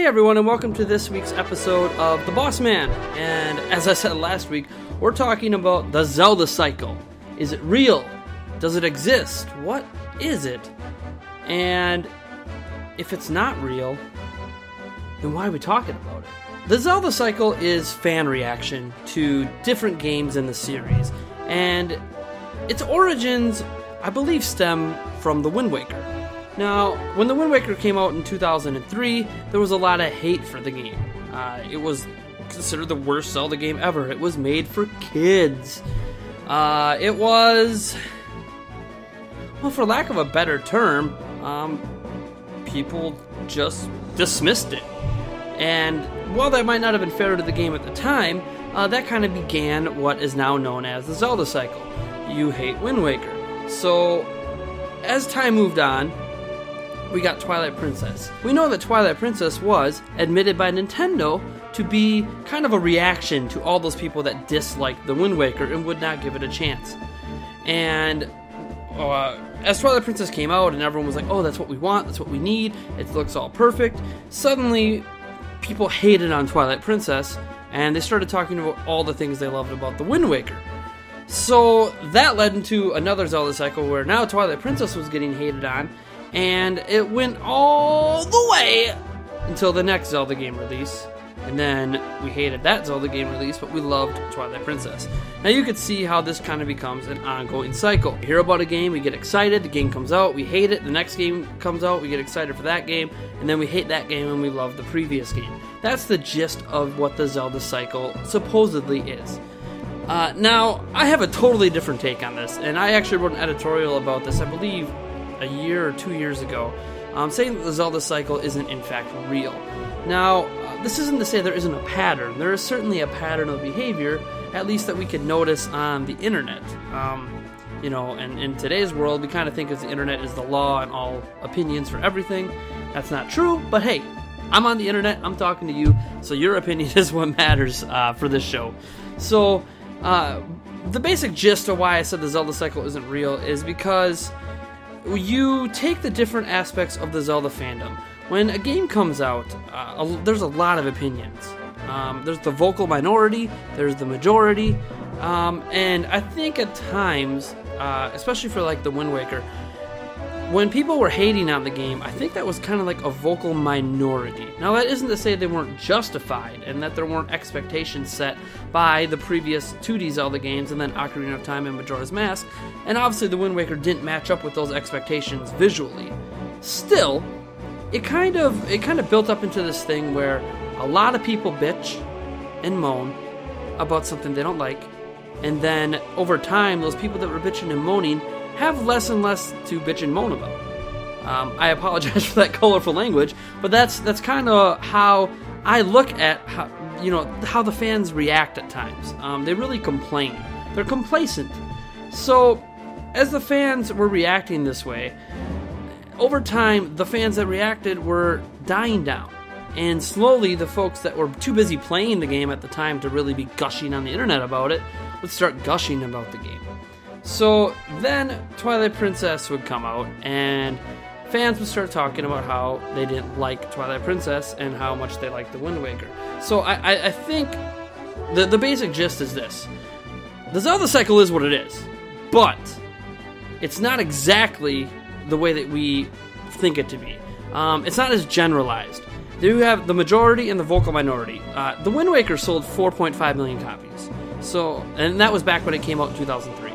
everyone, and welcome to this week's episode of The Boss Man. And as I said last week, we're talking about the Zelda cycle. Is it real? Does it exist? What is it? And if it's not real, then why are we talking about it? The Zelda cycle is fan reaction to different games in the series, and its origins, I believe, stem from The Wind Waker. Now, when The Wind Waker came out in 2003, there was a lot of hate for the game. It was considered the worst Zelda game ever. It was made for kids. It was, well, for lack of a better term, people just dismissed it. And while that might not have been fair to the game at the time, that kind of began what is now known as the Zelda cycle. You hate Wind Waker. So, as time moved on, we got Twilight Princess. We know that Twilight Princess was admitted by Nintendo to be kind of a reaction to all those people that disliked the Wind Waker and would not give it a chance. And as Twilight Princess came out and everyone was like, oh, that's what we want, that's what we need, it looks all perfect, suddenly people hated on Twilight Princess and they started talking about all the things they loved about the Wind Waker. So that led into another Zelda cycle where now Twilight Princess was getting hated on, and it went all the way until the next Zelda game release. And then we hated that Zelda game release, but we loved Twilight Princess. Now you can see how this kind of becomes an ongoing cycle. We hear about a game, we get excited, the game comes out, we hate it, the next game comes out, we get excited for that game, and then we hate that game and we love the previous game. That's the gist of what the Zelda cycle supposedly is. Now, I have a totally different take on this, and I actually wrote an editorial about this, I believe, a year or 2 years ago, saying that the Zelda cycle isn't in fact real. Now, this isn't to say there isn't a pattern. There is certainly a pattern of behavior, at least that we could notice on the internet. You know, and in today's world, we kind of think of the internet as the law and all opinions for everything. That's not true, but hey, I'm on the internet, I'm talking to you, so your opinion is what matters for this show. So, the basic gist of why I said the Zelda cycle isn't real is because you take the different aspects of the Zelda fandom. When a game comes out, there's a lot of opinions. There's the vocal minority, there's the majority, and I think at times, especially for like the Wind Waker, when people were hating on the game, I think that was kind of like a vocal minority. Now that isn't to say they weren't justified and that there weren't expectations set by the previous 2D Zelda games and then Ocarina of Time and Majora's Mask, and obviously the Wind Waker didn't match up with those expectations visually. Still, it kind of built up into this thing where a lot of people bitch and moan about something they don't like, and then over time those people that were bitching and moaning have less and less to bitch and moan about. I apologize for that colorful language, but that's kind of how I look at how the fans react at times. They really complain. They're complacent. So as the fans were reacting this way, over time the fans that reacted were dying down. And slowly the folks that were too busy playing the game at the time to really be gushing on the internet about it would start gushing about the game. So then Twilight Princess would come out and fans would start talking about how they didn't like Twilight Princess and how much they liked the Wind Waker. So I think the basic gist is this. The Zelda cycle is what it is, but it's not exactly the way that we think it to be. It's not as generalized. You have the majority and the vocal minority. The Wind Waker sold 4.5 million copies. So, and that was back when it came out in 2003.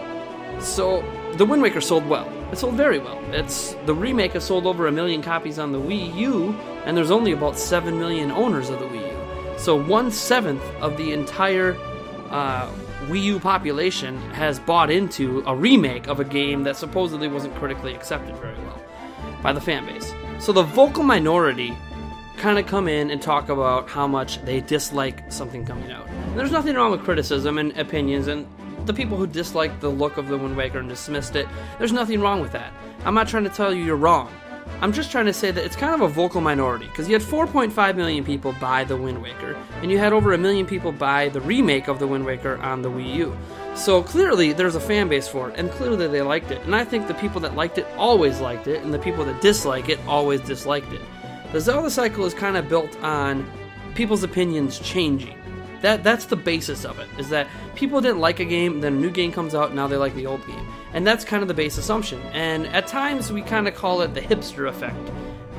So, the Wind Waker sold well. It sold very well. The remake has sold over 1 million copies on the Wii U, and there's only about 7 million owners of the Wii U. So 1/7 of the entire Wii U population has bought into a remake of a game that supposedly wasn't critically accepted very well by the fan base. So the vocal minority kind of come in and talk about how much they dislike something coming out. And there's nothing wrong with criticism and opinions, and the people who disliked the look of the Wind Waker and dismissed it, there's nothing wrong with that. I'm not trying to tell you you're wrong. I'm just trying to say that it's kind of a vocal minority, because you had 4.5 million people buy the Wind Waker, and you had over 1 million people buy the remake of the Wind Waker on the Wii U. So clearly there's a fan base for it, and clearly they liked it. And I think the people that liked it always liked it, and the people that dislike it always disliked it. The Zelda cycle is kind of built on people's opinions changing. That's the basis of it, is that people didn't like a game, then a new game comes out, and now they like the old game. And that's kind of the base assumption. And at times, we kind of call it the hipster effect.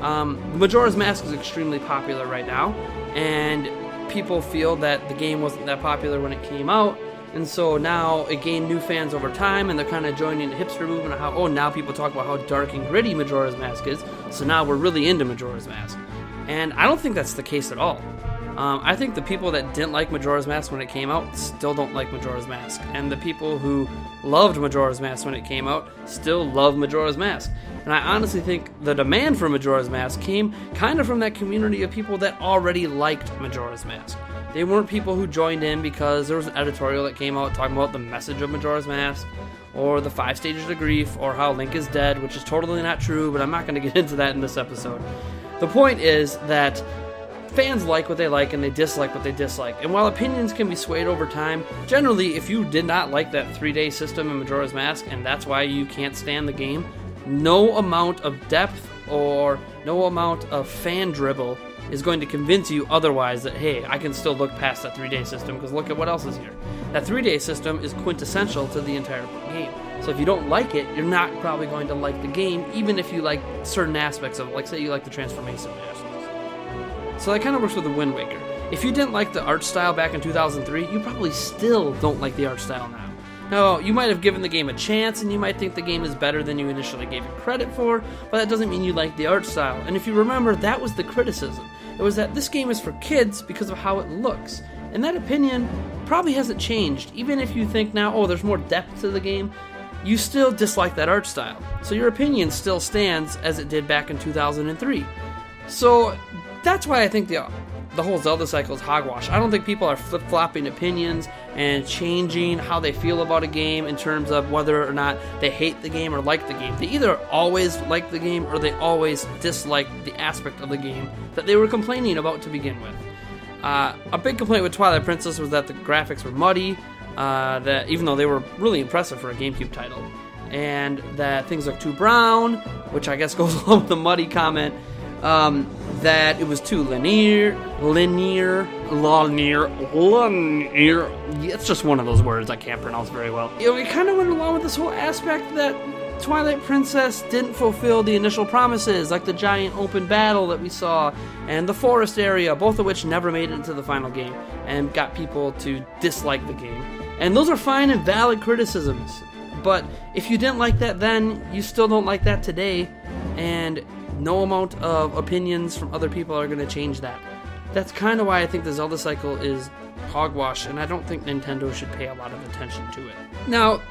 Majora's Mask is extremely popular right now, and people feel that the game wasn't that popular when it came out, and so now it gained new fans over time, and they're kind of joining the hipster movement of how, oh, now people talk about how dark and gritty Majora's Mask is, so now we're really into Majora's Mask. And I don't think that's the case at all. I think the people that didn't like Majora's Mask when it came out still don't like Majora's Mask. And the people who loved Majora's Mask when it came out still love Majora's Mask. And I honestly think the demand for Majora's Mask came kind of from that community of people that already liked Majora's Mask. They weren't people who joined in because there was an editorial that came out talking about the message of Majora's Mask, or the 5 stages of grief, or how Link is dead, which is totally not true, but I'm not going to get into that in this episode. The point is that fans like what they like and they dislike what they dislike. And while opinions can be swayed over time, generally, if you did not like that 3-day system in Majora's Mask and that's why you can't stand the game, no amount of depth or no amount of fan dribble is going to convince you otherwise that, hey, I can still look past that 3-day system because look at what else is here. That 3-day system is quintessential to the entire game. So if you don't like it, you're not probably going to like the game, even if you like certain aspects of it, like say you like the transformation aspects. So that kind of works with the Wind Waker. If you didn't like the art style back in 2003, you probably still don't like the art style now. Now, you might have given the game a chance, and you might think the game is better than you initially gave it credit for, but that doesn't mean you like the art style. And if you remember, that was the criticism. It was that this game is for kids because of how it looks. And that opinion probably hasn't changed. Even if you think now, oh, there's more depth to the game, you still dislike that art style. So your opinion still stands as it did back in 2003. So that's why I think the whole Zelda cycle is hogwash. I don't think people are flip-flopping opinions and changing how they feel about a game in terms of whether or not they hate the game or like the game. They either always like the game or they always dislike the aspect of the game that they were complaining about to begin with. A big complaint with Twilight Princess was that the graphics were muddy, that even though they were really impressive for a GameCube title, and that things looked too brown, which I guess goes along with the muddy comment. That it was too linear. It's just one of those words I can't pronounce very well. You know, it kind of went along with this whole aspect that Twilight Princess didn't fulfill the initial promises, like the giant open battle that we saw, and the forest area, both of which never made it into the final game, and got people to dislike the game. And those are fine and valid criticisms, but if you didn't like that then, you still don't like that today, and no amount of opinions from other people are going to change that. That's kind of why I think the Zelda cycle is hogwash, and I don't think Nintendo should pay a lot of attention to it. Now,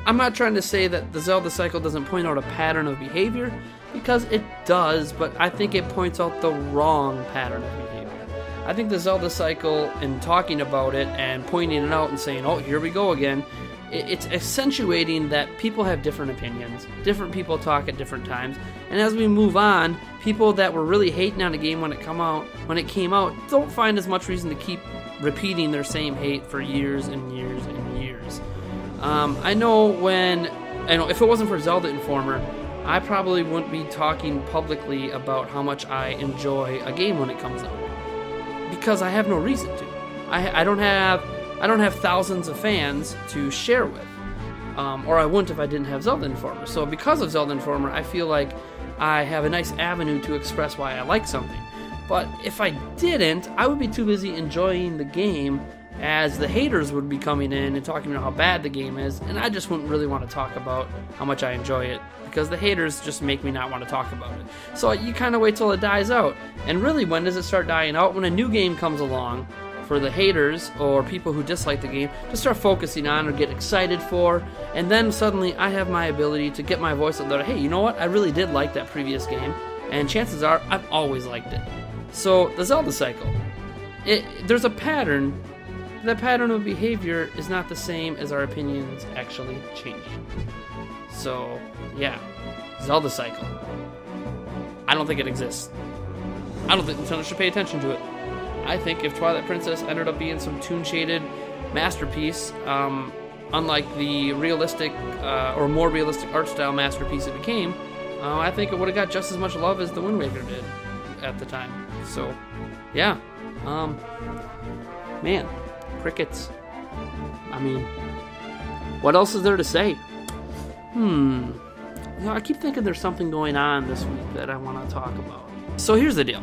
I'm not trying to say that the Zelda cycle doesn't point out a pattern of behavior, because it does, but I think it points out the wrong pattern of behavior. I think the Zelda cycle, and talking about it and pointing it out and saying, oh, here we go again, it's accentuating that people have different opinions, different people talk at different times, and as we move on, people that were really hating on a game when it came out, don't find as much reason to keep repeating their same hate for years and years and years. I know if it wasn't for Zelda Informer, I probably wouldn't be talking publicly about how much I enjoy a game when it comes out, because I have no reason to. I don't have thousands of fans to share with, or I wouldn't if I didn't have Zelda Informer. So because of Zelda Informer, I feel like I have a nice avenue to express why I like something. But if I didn't, I would be too busy enjoying the game, as the haters would be coming in and talking about how bad the game is, and I just wouldn't really want to talk about how much I enjoy it, because the haters just make me not want to talk about it. So you kind of wait till it dies out. And really, when does it start dying out? When a new game comes along for the haters or people who dislike the game to start focusing on or get excited for, and then suddenly I have my ability to get my voice out there. Hey, you know what? I really did like that previous game, and chances are I've always liked it. So the Zelda cycle, there's a pattern. That pattern of behavior is not the same as our opinions actually change. So yeah, Zelda cycle. I don't think it exists. I don't think Nintendo should pay attention to it. I think if Twilight Princess ended up being some toon-shaded masterpiece, unlike the realistic or more realistic art style masterpiece it became, I think it would have got just as much love as the Wind Waker did. at the time. So, yeah. Man, crickets. I mean, what else is there to say? I keep thinking there's something going on this week that I want to talk about. So here's the deal.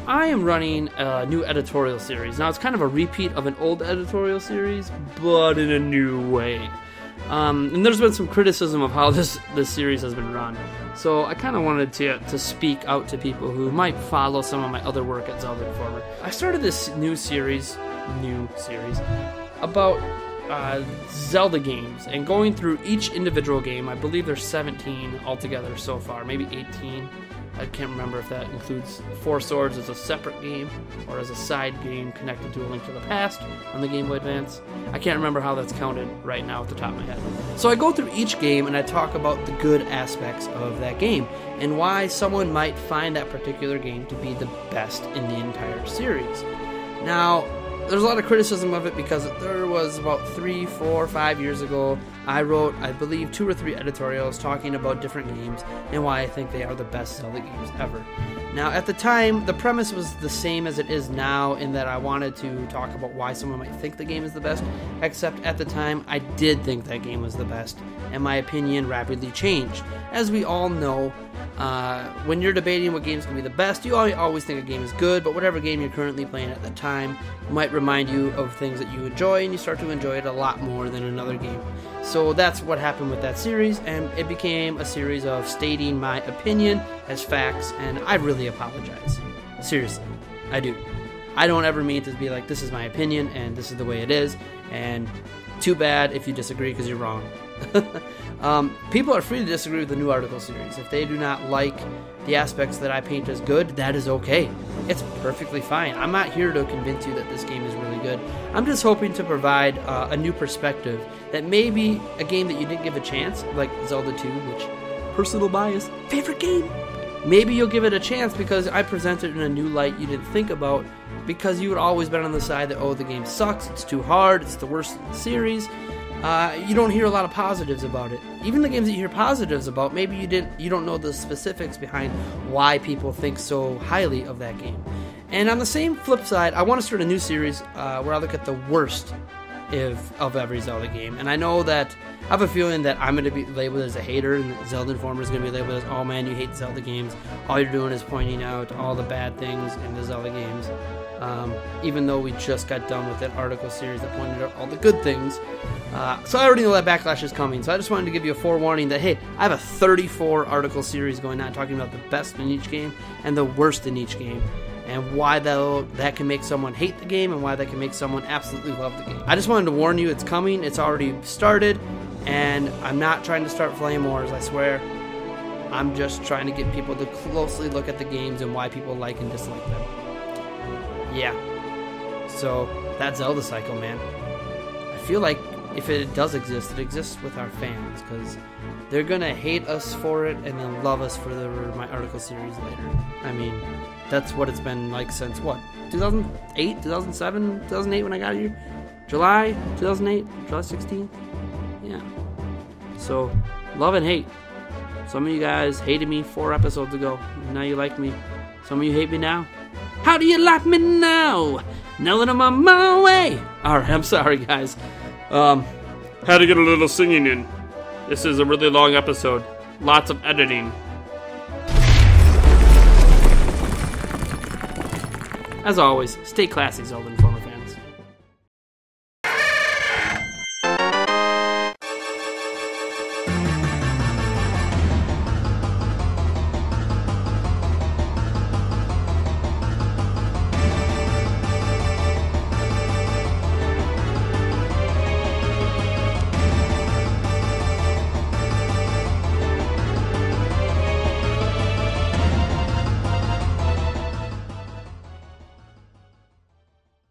I am running a new editorial series. Now, it's kind of a repeat of an old editorial series, but in a new way. And there's been some criticism of how this series has been run. So I kind of wanted to speak out to people who might follow some of my other work at Zelda Informer. I started this new series about Zelda games and going through each individual game. I believe there's 17 altogether so far, maybe 18. I can't remember if that includes Four Swords as a separate game or as a side game connected to A Link to the Past on the Game Boy Advance. I can't remember how that's counted right now at the top of my head. So I go through each game and I talk about the good aspects of that game and why someone might find that particular game to be the best in the entire series. Now, there's a lot of criticism of it because there was about 3, 4, 5 years ago, I wrote, I believe, 2 or 3 editorials talking about different games and why I think they are the best Zelda games ever. Now, at the time, the premise was the same as it is now in that I wanted to talk about why someone might think the game is the best, except at the time, I did think that game was the best, and my opinion rapidly changed. As we all know, when you're debating what games can be the best, you always think a game is good, but whatever game you're currently playing at the time might remind you of things that you enjoy, and you start to enjoy it a lot more than another game. So that's what happened with that series, and it became a series of stating my opinion as facts, and I really apologize. Seriously, I do. I don't ever mean to be like, this is my opinion, and this is the way it is, and too bad if you disagree because you're wrong. People are free to disagree with the new article series. If they do not like the aspects that I paint as good, that is okay. It's perfectly fine. I'm not here to convince you that this game is really good. I'm just hoping to provide a new perspective that maybe a game that you didn't give a chance, like Zelda 2, which, personal bias, favorite game. Maybe you'll give it a chance because I present it in a new light you didn't think about, because you had always been on the side that, oh, the game sucks, it's too hard, it's the worst in the series. You don't hear a lot of positives about it. Even the games that you hear positives about, maybe you don't know the specifics behind why people think so highly of that game. And on the same flip side, I want to start a new series where I look at the worst of every Zelda game. And I know that I have a feeling that I'm going to be labeled as a hater, and that Zelda Informer is going to be labeled as, oh man, you hate Zelda games. All you're doing is pointing out all the bad things in the Zelda games. Even though we just got done with that article series that pointed out all the good things. So I already know that backlash is coming, so I just wanted to give you a forewarning that, hey, I have a 34 article series going on talking about the best in each game and the worst in each game, and why that can make someone hate the game and why that can make someone absolutely love the game. I just wanted to warn you, it's coming, it's already started, and I'm not trying to start flame wars, I swear. I'm just trying to get people to closely look at the games and why people like and dislike them. Yeah. So, that Zelda cycle, man. I feel like if it does exist, it exists with our fans, because they're gonna hate us for it and then love us for my article series later. I mean, that's what it's been like since, what, 2008, 2007, 2008 when I got here? July 2008, July 16th? Yeah. So, love and hate. Some of you guys hated me 4 episodes ago, and now you like me. Some of you hate me now. How do you like me now? Now that I'm on my way. Alright, I'm sorry, guys. Had to get a little singing in. This is a really long episode. Lots of editing. As always, stay classy, Zelda Informer.